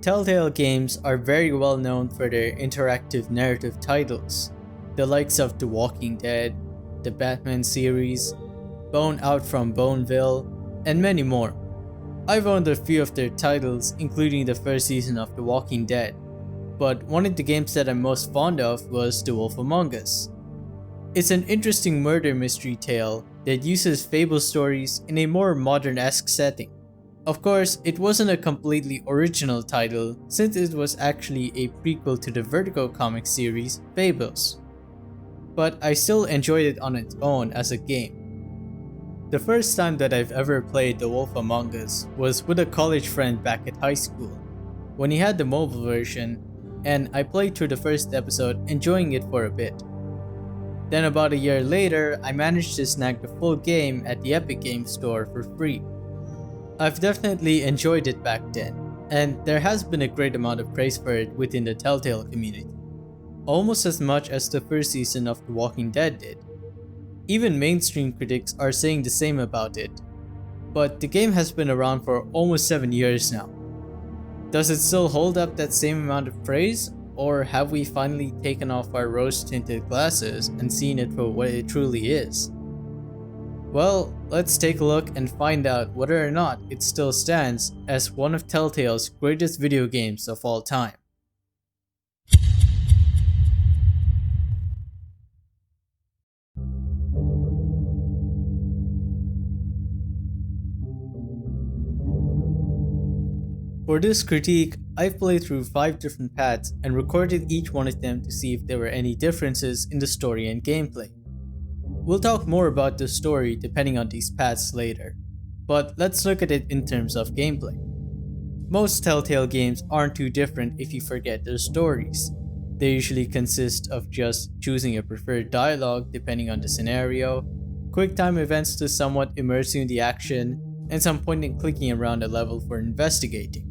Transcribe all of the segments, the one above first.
Telltale games are very well known for their interactive narrative titles, the likes of The Walking Dead, the Batman series, Bone Out from Boneville, and many more. I've owned a few of their titles, including the first season of The Walking Dead, but one of the games that I'm most fond of was The Wolf Among Us. It's an interesting murder mystery tale that uses fable stories in a more modern-esque setting. Of course, it wasn't a completely original title since it was actually a prequel to the Vertigo comic series Fables, but I still enjoyed it on its own as a game. The first time that I've ever played The Wolf Among Us was with a college friend back at high school, when he had the mobile version, and I played through the first episode enjoying it for a bit. Then about a year later, I managed to snag the full game at the Epic Games Store for free. I've definitely enjoyed it back then, and there has been a great amount of praise for it within the Telltale community, almost as much as the first season of The Walking Dead did. Even mainstream critics are saying the same about it, but the game has been around for almost 7 years now. Does it still hold up that same amount of praise, or have we finally taken off our rose-tinted glasses and seen it for what it truly is? Well, let's take a look and find out whether or not it still stands as one of Telltale's greatest video games of all time. For this critique, I've played through 5 different paths and recorded each one of them to see if there were any differences in the story and gameplay. We'll talk more about the story depending on these paths later, but let's look at it in terms of gameplay. Most Telltale games aren't too different if you forget their stories. They usually consist of just choosing a preferred dialogue depending on the scenario, quick time events to somewhat immerse you in the action, and some point and clicking around a level for investigating.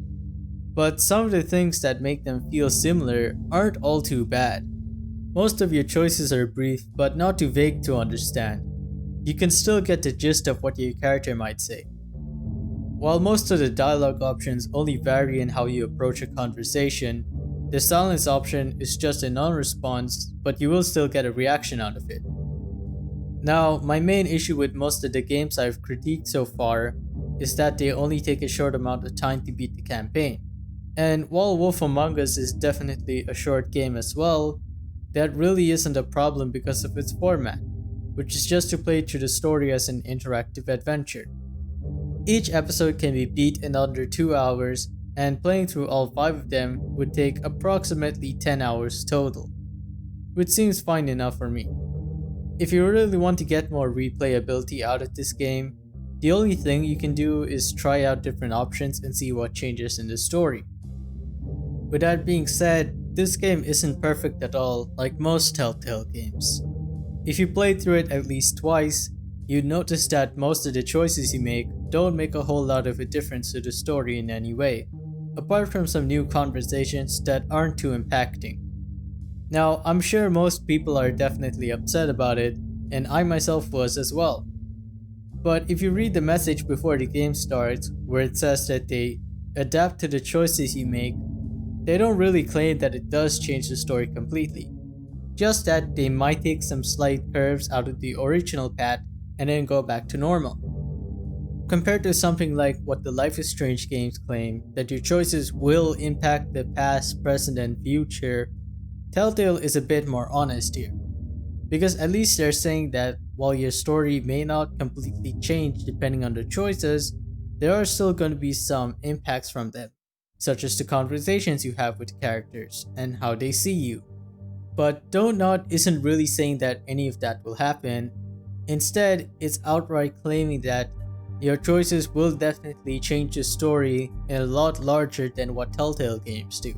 But some of the things that make them feel similar aren't all too bad. Most of your choices are brief but not too vague to understand. You can still get the gist of what your character might say. While most of the dialogue options only vary in how you approach a conversation, the silence option is just a non-response, but you will still get a reaction out of it. Now, my main issue with most of the games I've critiqued so far is that they only take a short amount of time to beat the campaign. And while Wolf Among Us is definitely a short game as well, that really isn't a problem because of its format, which is just to play through the story as an interactive adventure. Each episode can be beat in under 2 hours, and playing through all 5 of them would take approximately 10 hours total, which seems fine enough for me. If you really want to get more replayability out of this game, the only thing you can do is try out different options and see what changes in the story. With that being said, this game isn't perfect at all like most Telltale games. If you play through it at least twice, you'd notice that most of the choices you make don't make a whole lot of a difference to the story in any way, apart from some new conversations that aren't too impacting. Now, I'm sure most people are definitely upset about it, and I myself was as well. But if you read the message before the game starts, where it says that they adapt to the choices you make, they don't really claim that it does change the story completely, just that they might take some slight curves out of the original path and then go back to normal. Compared to something like what the Life is Strange games claim, that your choices will impact the past, present, and future, Telltale is a bit more honest here. Because at least they're saying that while your story may not completely change depending on the choices, there are still going to be some impacts from them, such as the conversations you have with characters and how they see you. But Don't Nod isn't really saying that any of that will happen. Instead, it's outright claiming that your choices will definitely change the story in a lot larger than what Telltale games do.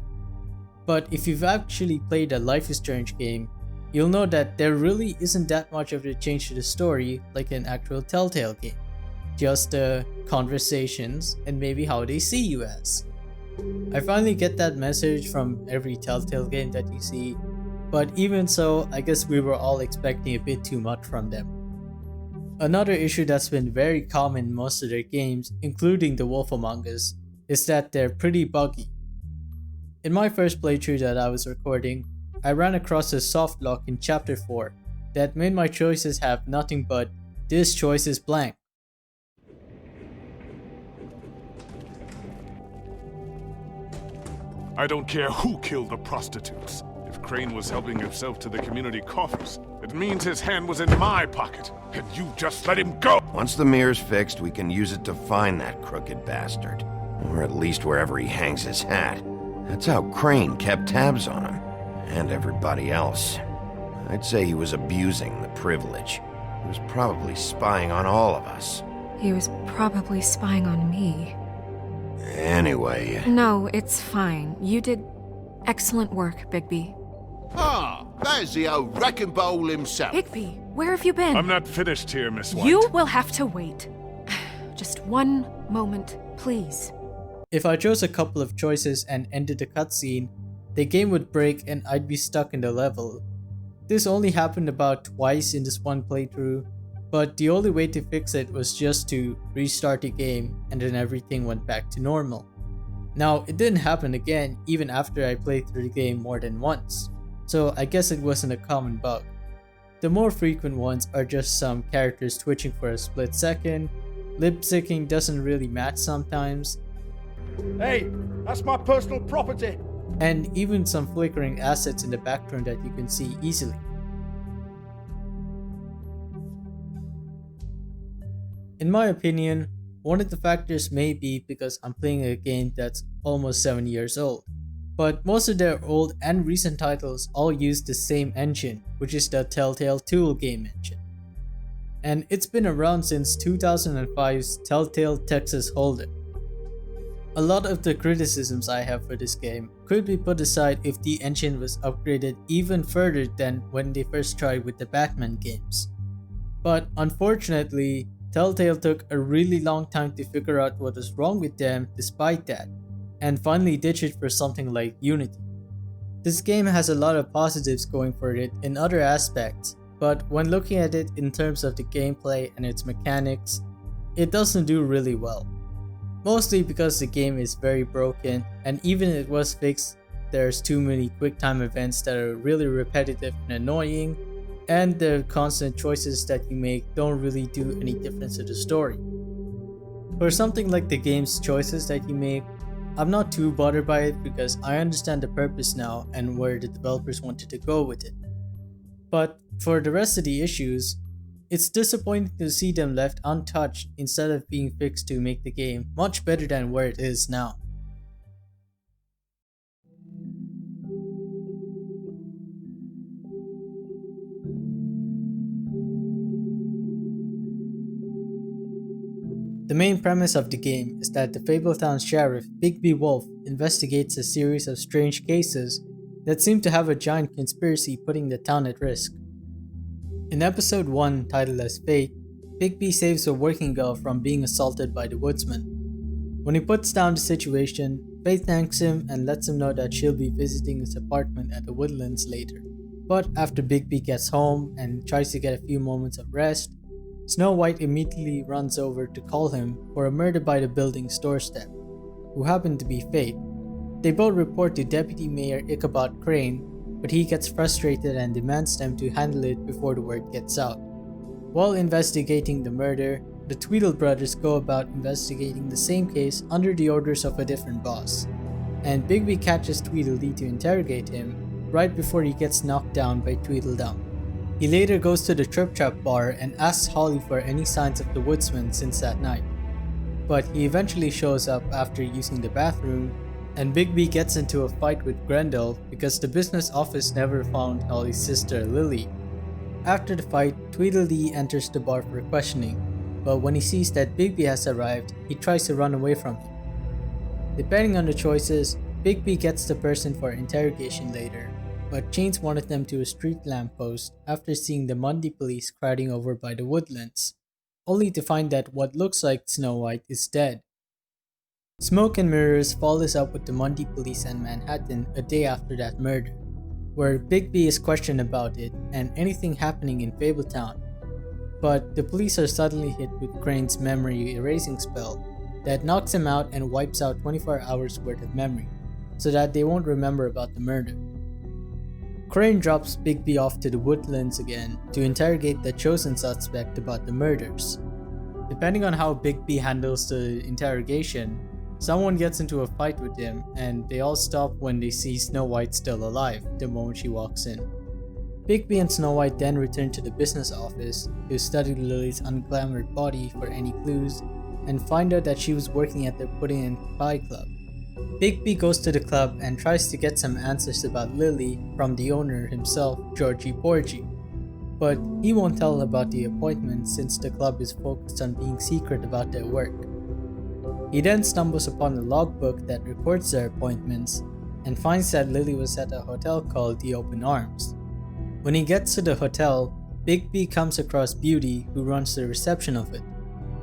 But if you've actually played a Life is Strange game, you'll know that there really isn't that much of a change to the story like an actual Telltale game. Just the conversations and maybe how they see you as. I finally get that message from every Telltale game that you see, but even so, I guess we were all expecting a bit too much from them. Another issue that's been very common in most of their games, including The Wolf Among Us, is that they're pretty buggy. In my first playthrough that I was recording, I ran across a soft lock in Chapter 4 that made my choices have nothing but "this choice is blank." I don't care who killed the prostitutes. If Crane was helping himself to the community coffers, it means his hand was in my pocket, and you just let him go! Once the mirror's fixed, we can use it to find that crooked bastard. Or at least wherever he hangs his hat. That's how Crane kept tabs on him. And everybody else. I'd say he was abusing the privilege. He was probably spying on all of us. He was probably spying on me. Anyway... No, it's fine. You did excellent work, Bigby. Ah, there's the old wrecking bowl himself. Bigby, where have you been? I'm not finished here, Miss White. You will have to wait. Just one moment, please. If I chose a couple of choices and ended the cutscene, the game would break and I'd be stuck in the level. This only happened about twice in this one playthrough, but the only way to fix it was just to restart the game and then everything went back to normal. Now, it didn't happen again even after I played through the game more than once, so I guess it wasn't a common bug. The more frequent ones are just some characters twitching for a split second, lip syncing doesn't really match sometimes, Hey, that's my personal property. and even some flickering assets in the background that you can see easily. In my opinion, one of the factors may be because I'm playing a game that's almost 7 years old. But most of their old and recent titles all use the same engine, which is the Telltale Tool game engine. And it's been around since 2005's Telltale Texas Hold'em. A lot of the criticisms I have for this game could be put aside if the engine was upgraded even further than when they first tried with the Batman games. But unfortunately, Telltale took a really long time to figure out what was wrong with them despite that, and finally ditched it for something like Unity. This game has a lot of positives going for it in other aspects, but when looking at it in terms of the gameplay and its mechanics, it doesn't do really well. Mostly because the game is very broken, and even if it was fixed, there's too many quick-time events that are really repetitive and annoying, and the constant choices that you make don't really do any difference to the story. For something like the game's choices that you make, I'm not too bothered by it because I understand the purpose now and where the developers wanted to go with it. But for the rest of the issues, it's disappointing to see them left untouched instead of being fixed to make the game much better than where it is now. The main premise of the game is that the Fabletown sheriff, Bigby Wolf, investigates a series of strange cases that seem to have a giant conspiracy putting the town at risk. In episode 1, titled as Fate, Bigby saves a working girl from being assaulted by the woodsman. When he puts down the situation, Fate thanks him and lets him know that she'll be visiting his apartment at the woodlands later. But after Bigby gets home and tries to get a few moments of rest, Snow White immediately runs over to call him for a murder by the building's doorstep, who happened to be Fate. They both report to Deputy Mayor Ichabod Crane, but he gets frustrated and demands them to handle it before the word gets out. While investigating the murder, the Tweedle brothers go about investigating the same case under the orders of a different boss, and Bigby catches Tweedledee to interrogate him right before he gets knocked down by Tweedledum. He later goes to the Trip Trap bar and asks Holly for any signs of the woodsman since that night, but he eventually shows up after using the bathroom, and Bigby gets into a fight with Grendel because the business office never found Holly's sister Lily. After the fight, Tweedledee enters the bar for questioning, but when he sees that Bigby has arrived, he tries to run away from him. Depending on the choices, Bigby gets the person for interrogation later, but chains one of them to a street lamppost after seeing the Mundy police crowding over by the woodlands, only to find that what looks like Snow White is dead. Smoke and Mirrors follows up with the Mundy police in Manhattan a day after that murder, where Bigby is questioned about it and anything happening in Fabletown. But the police are suddenly hit with Crane's memory erasing spell that knocks him out and wipes out 24 hours worth of memory. so that they won't remember about the murder. Crane drops Bigby off to the woodlands again to interrogate the chosen suspect about the murders. Depending on how Bigby handles the interrogation, someone gets into a fight with him and they all stop when they see Snow White still alive the moment she walks in. Bigby and Snow White then return to the business office to study Lily's unglamoured body for any clues and find out that she was working at the Pudding and Pie Club. Bigby goes to the club and tries to get some answers about Lily from the owner himself, Georgie Porgy, but he won't tell about the appointment since the club is focused on being secret about their work. He then stumbles upon a logbook that records their appointments and finds that Lily was at a hotel called the Open Arms. When he gets to the hotel, Bigby comes across Beauty, who runs the reception of it,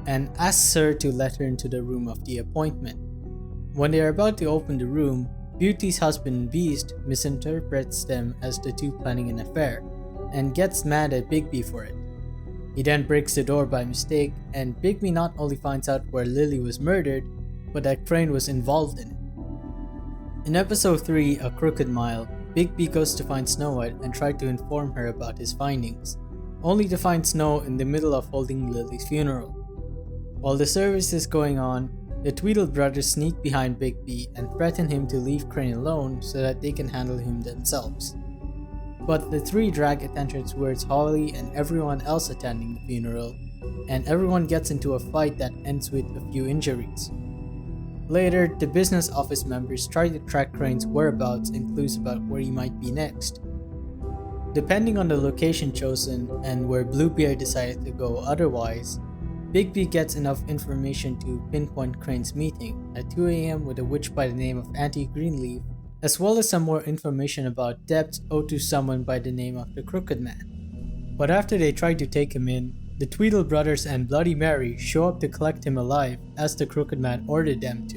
and asks her to let her into the room of the appointment. When they are about to open the room, Beauty's husband Beast misinterprets them as the two planning an affair, and gets mad at Bigby for it. He then breaks the door by mistake, and Bigby not only finds out where Lily was murdered, but that Crane was involved in it. In episode 3, A Crooked Mile, Bigby goes to find Snow White and try to inform her about his findings, only to find Snow in the middle of holding Lily's funeral. While the service is going on, the Tweedle brothers sneak behind Bigby and threaten him to leave Crane alone so that they can handle him themselves. But the three drag attention towards Holly and everyone else attending the funeral, and everyone gets into a fight that ends with a few injuries. Later, the business office members try to track Crane's whereabouts and clues about where he might be next. Depending on the location chosen and where Bluebeard decided to go otherwise, Bigby gets enough information to pinpoint Crane's meeting at 2 AM with a witch by the name of Auntie Greenleaf, as well as some more information about debts owed to someone by the name of the Crooked Man. But after they try to take him in, the Tweedle brothers and Bloody Mary show up to collect him alive as the Crooked Man ordered them to.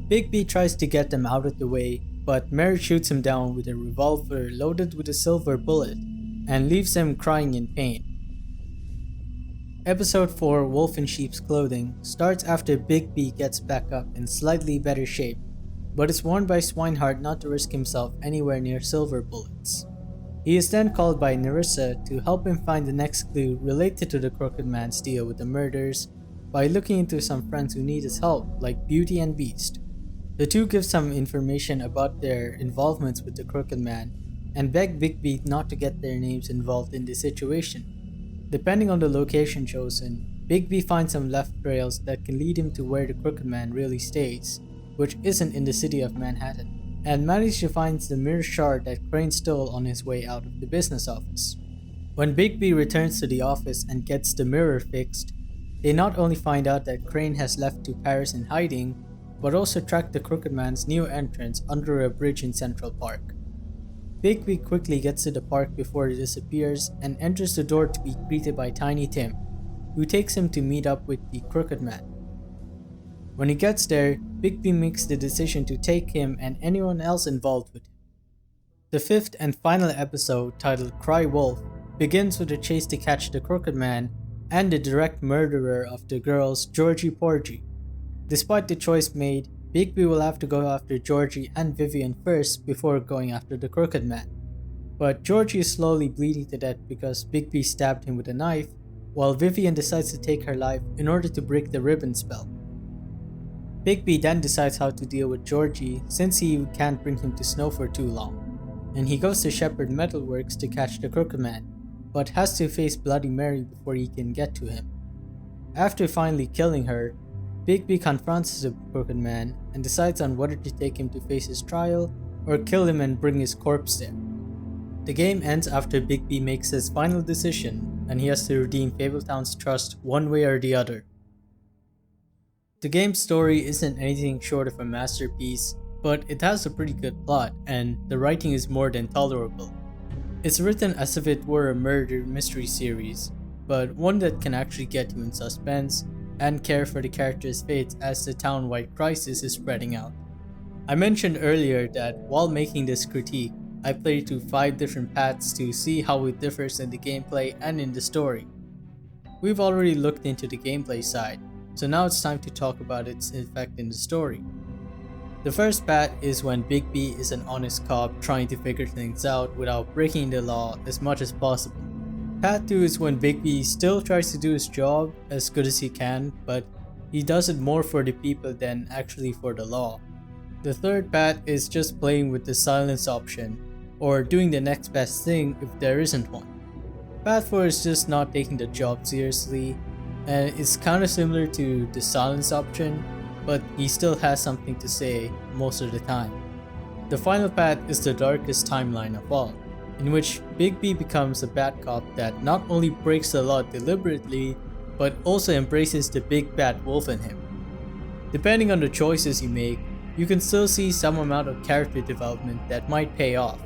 Bigby tries to get them out of the way, but Mary shoots him down with a revolver loaded with a silver bullet and leaves him crying in pain. Episode 4, Wolf in Sheep's Clothing, starts after Bigby gets back up in slightly better shape, but is warned by Swinehart not to risk himself anywhere near silver bullets. He is then called by Nerissa to help him find the next clue related to the Crooked Man's deal with the murders by looking into some friends who need his help, like Beauty and Beast. The two give some information about their involvements with the Crooked Man and beg Bigby not to get their names involved in the situation. Depending on the location chosen, Bigby finds some left trails that can lead him to where the Crooked Man really stays, which isn't in the city of Manhattan, and manages to find the mirror shard that Crane stole on his way out of the business office. When Bigby returns to the office and gets the mirror fixed, they not only find out that Crane has left to Paris in hiding, but also track the Crooked Man's new entrance under a bridge in Central Park. Bigby quickly gets to the park before it disappears and enters the door to be greeted by Tiny Tim, who takes him to meet up with the Crooked Man. When he gets there, Bigby makes the decision to take him and anyone else involved with him. The fifth and final episode, titled Cry Wolf, begins with a chase to catch the Crooked Man and the direct murderer of the girls, Georgie Porgy. Despite the choice made, Bigby will have to go after Georgie and Vivian first before going after the Crooked Man. But Georgie is slowly bleeding to death because Bigby stabbed him with a knife, while Vivian decides to take her life in order to break the ribbon spell. Bigby then decides how to deal with Georgie since he can't bring him to Snow for too long, and he goes to Shepherd Metalworks to catch the Crooked Man, but has to face Bloody Mary before he can get to him. After finally killing her, Bigby confronts the Crooked Man and decides on whether to take him to face his trial or kill him and bring his corpse there. The game ends after Bigby makes his final decision and he has to redeem Fabletown's trust one way or the other. The game's story isn't anything short of a masterpiece, but it has a pretty good plot and the writing is more than tolerable. It's written as if it were a murder mystery series, but one that can actually get you in suspense and care for the characters' fates as the town-wide crisis is spreading out. I mentioned earlier that while making this critique, I played through 5 different paths to see how it differs in the gameplay and in the story. We've already looked into the gameplay side, so now it's time to talk about its effect in the story. The first path is when Bigby is an honest cop trying to figure things out without breaking the law as much as possible. Path 2 is when Bigby still tries to do his job as good as he can, but he does it more for the people than actually for the law. The third path is just playing with the silence option, or doing the next best thing if there isn't one. Path 4 is just not taking the job seriously, and it's kinda similar to the silence option, but he still has something to say most of the time. The final path is the darkest timeline of all, in which Bigby becomes a bad cop that not only breaks the law deliberately, but also embraces the big bad wolf in him. Depending on the choices you make, you can still see some amount of character development that might pay off.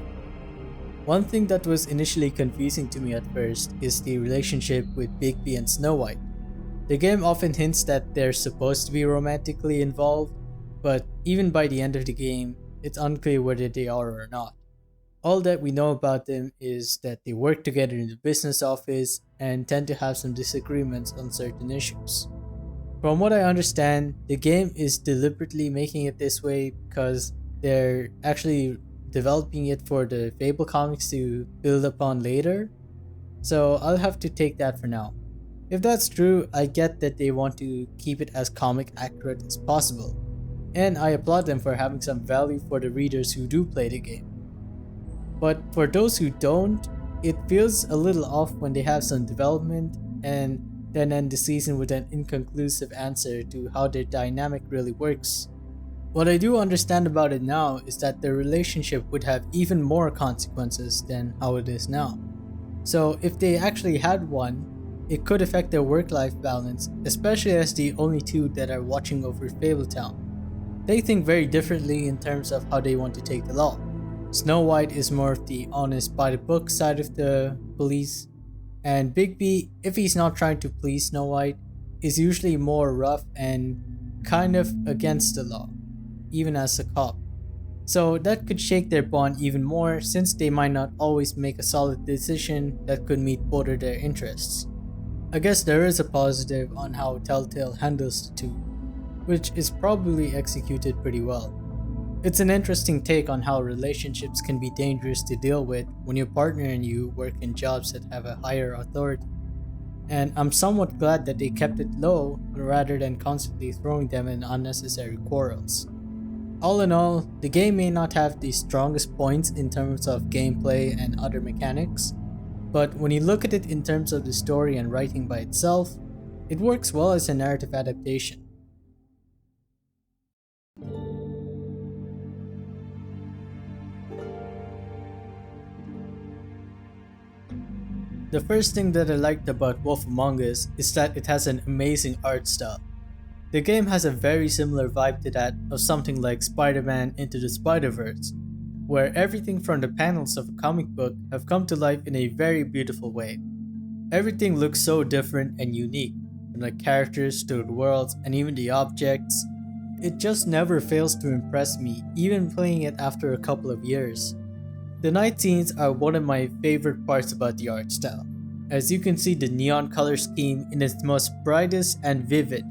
One thing that was initially confusing to me at first is the relationship with Bigby and Snow White. The game often hints that they're supposed to be romantically involved, but even by the end of the game, it's unclear whether they are or not. All that we know about them is that they work together in the business office and tend to have some disagreements on certain issues. From what I understand, the game is deliberately making it this way because they're actually developing it for the Fable comics to build upon later, so I'll have to take that for now. If that's true, I get that they want to keep it as comic accurate as possible, and I applaud them for having some value for the readers who do play the game. But for those who don't, it feels a little off when they have some development and then end the season with an inconclusive answer to how their dynamic really works. What I do understand about it now is that their relationship would have even more consequences than how it is now. So if they actually had one, it could affect their work-life balance, especially as the only two that are watching over Fabletown. They think very differently in terms of how they want to take the law. Snow White is more of the honest by-the-book side of the police, and Bigby, if he's not trying to please Snow White, is usually more rough and kind of against the law, even as a cop. So that could shake their bond even more since they might not always make a solid decision that could meet both of their interests. I guess there is a positive on how Telltale handles the two, which is probably executed pretty well. It's an interesting take on how relationships can be dangerous to deal with when your partner and you work in jobs that have a higher authority. And I'm somewhat glad that they kept it low rather than constantly throwing them in unnecessary quarrels. All in all, the game may not have the strongest points in terms of gameplay and other mechanics, but when you look at it in terms of the story and writing by itself, it works well as a narrative adaptation. The first thing that I liked about Wolf Among Us is that it has an amazing art style. The game has a very similar vibe to that of something like Spider-Man Into the Spider-Verse, where everything from the panels of a comic book have come to life in a very beautiful way. Everything looks so different and unique, from the characters to the worlds and even the objects. It just never fails to impress me, even playing it after a couple of years. The night scenes are one of my favorite parts about the art style, as you can see the neon color scheme in its most brightest and vivid.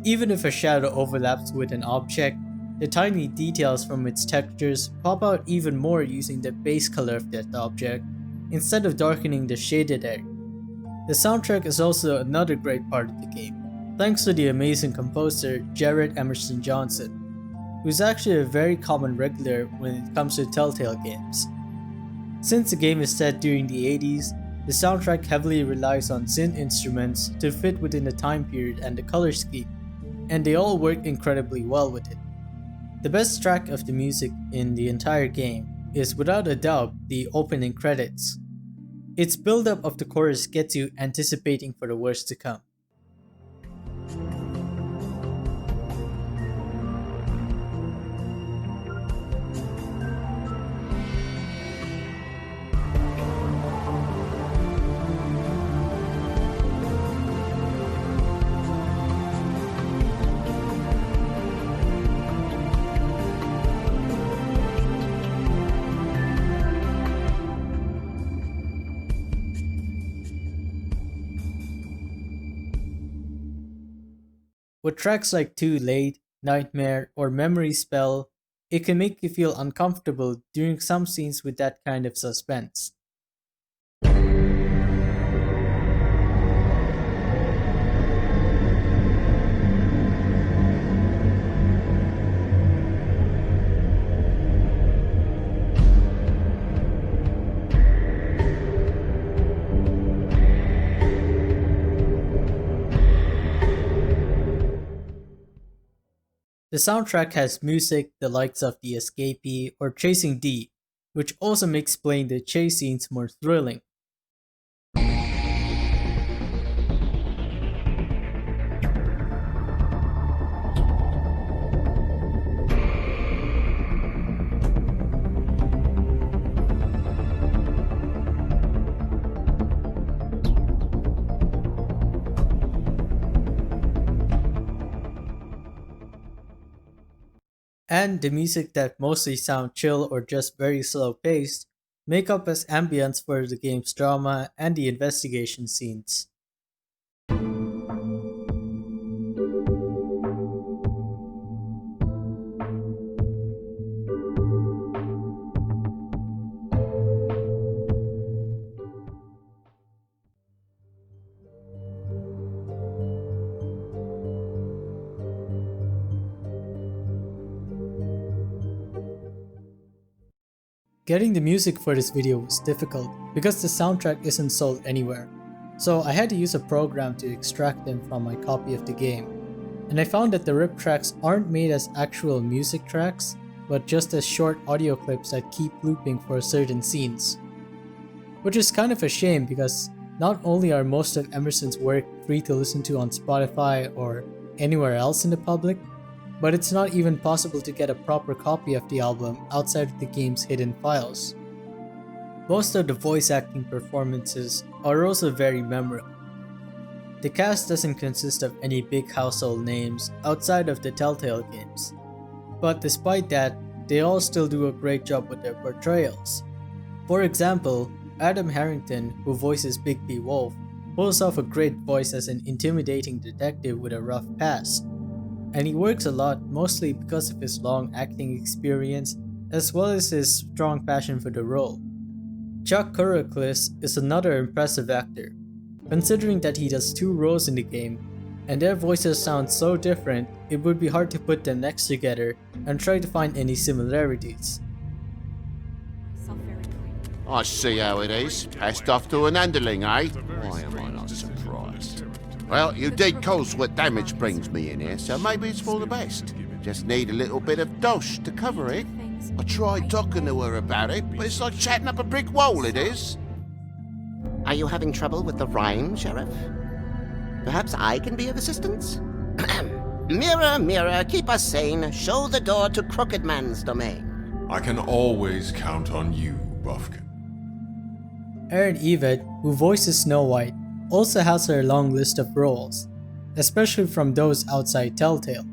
Even if a shadow overlaps with an object, the tiny details from its textures pop out even more using the base color of that object, instead of darkening the shaded area. The soundtrack is also another great part of the game, thanks to the amazing composer Jared Emerson-Johnson, who's actually a very common regular when it comes to Telltale games. Since the game is set during the 80s, the soundtrack heavily relies on synth instruments to fit within the time period and the color scheme, and they all work incredibly well with it. The best track of the music in the entire game is without a doubt the opening credits. Its build-up of the chorus gets you anticipating for the worst to come. With tracks like Too Late, nightmare, or memory spell, it can make you feel uncomfortable during some scenes with that kind of suspense. The soundtrack has music the likes of The Escapee or Chasing D, which also makes playing the chase scenes more thrilling. And the music that mostly sound chill or just very slow paced make up as ambience for the game's drama and the investigation scenes. Getting the music for this video was difficult because the soundtrack isn't sold anywhere, so I had to use a program to extract them from my copy of the game. And I found that the rip tracks aren't made as actual music tracks, but just as short audio clips that keep looping for certain scenes. Which is kind of a shame because not only are most of Emerson's work free to listen to on Spotify or anywhere else in the public, but it's not even possible to get a proper copy of the album outside of the game's hidden files. Most of the voice acting performances are also very memorable. The cast doesn't consist of any big household names outside of the Telltale games, but despite that, they all still do a great job with their portrayals. For example, Adam Harrington, who voices Bigby Wolf, pulls off a great voice as an intimidating detective with a rough past. And he works a lot mostly because of his long acting experience as well as his strong passion for the role. Chuck Kuroklis is another impressive actor, considering that he does 2 roles in the game, and their voices sound so different it would be hard to put them next together and try to find any similarities. I see how it is. Passed off to an underling, eh? Why am I not surprised? Well, you did cause what damage brings me in here, so maybe it's for the best. Just need a little bit of dosh to cover it. I tried talking to her about it, but it's like chatting up a brick wall, it is. Are you having trouble with the rhyme, Sheriff? Perhaps I can be of assistance? Mirror, mirror, keep us sane. Show the door to Crooked Man's domain. I can always count on you, Buffkin. Erin Evett, who voices Snow White, also has her long list of roles, especially from those outside Telltale,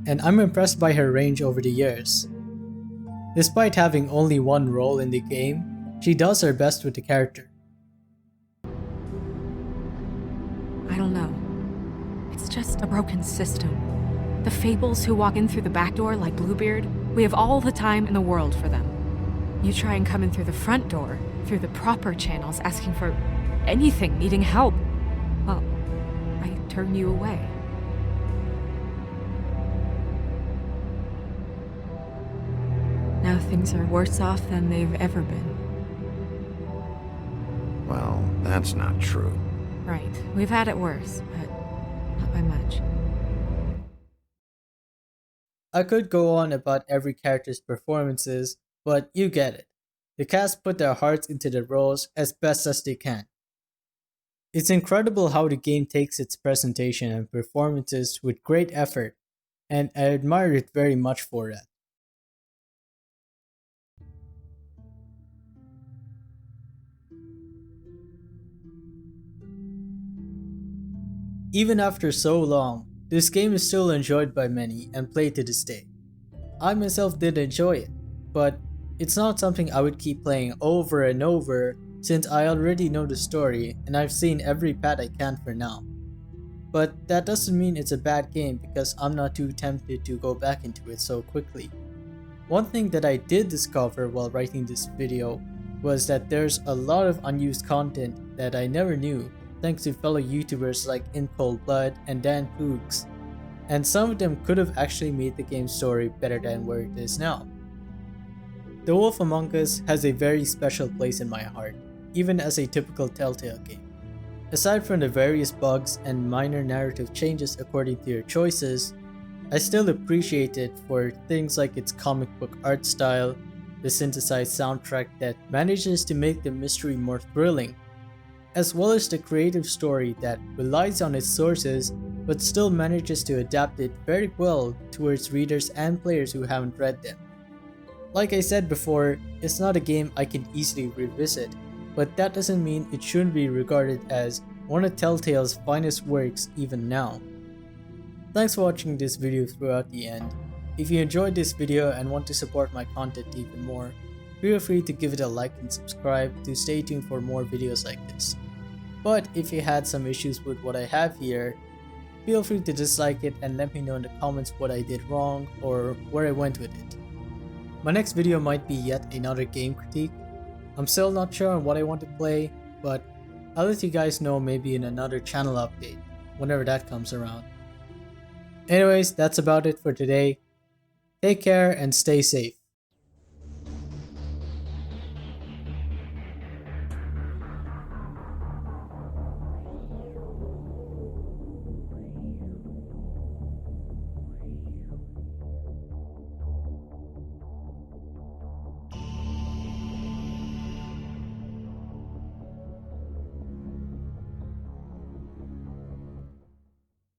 and I'm impressed by her range over the years. Despite having only 1 role in the game, she does her best with the character. I don't know. It's just a broken system. The Fables who walk in through the back door like Bluebeard, we have all the time in the world for them. You try and come in through the front door, through the proper channels, asking for anything, needing help. Well, I turn you away. Now things are worse off than they've ever been. Well, that's not true. Right. We've had it worse, but not by much. I could go on about every character's performances, but you get it. The cast put their hearts into the roles as best as they can. It's incredible how the game takes its presentation and performances with great effort, and I admire it very much for that. Even after so long, this game is still enjoyed by many and played to this day. I myself did enjoy it, but it's not something I would keep playing over and over since I already know the story and I've seen every path I can for now. but that doesn't mean it's a bad game because I'm not too tempted to go back into it so quickly. One thing that I did discover while writing this video was that there's a lot of unused content that I never knew thanks to fellow YouTubers like In Cold Blood and Dan Poogs, and some of them could have actually made the game's story better than where it is now. The Wolf Among Us has a very special place in my heart, even as a typical Telltale game. Aside from the various bugs and minor narrative changes according to your choices, I still appreciate it for things like its comic book art style, the synthesized soundtrack that manages to make the mystery more thrilling, as well as the creative story that relies on its sources but still manages to adapt it very well towards readers and players who haven't read them. Like I said before, it's not a game I can easily revisit, but that doesn't mean it shouldn't be regarded as one of Telltale's finest works even now. Thanks for watching this video throughout the end. If you enjoyed this video and want to support my content even more, feel free to give it a like and subscribe to stay tuned for more videos like this. But if you had some issues with what I have here, feel free to dislike it and let me know in the comments what I did wrong or where I went with it. My next video might be yet another game critique. I'm still not sure on what I want to play, but I'll let you guys know maybe in another channel update, whenever that comes around. Anyways, that's about it for today. Take care and stay safe.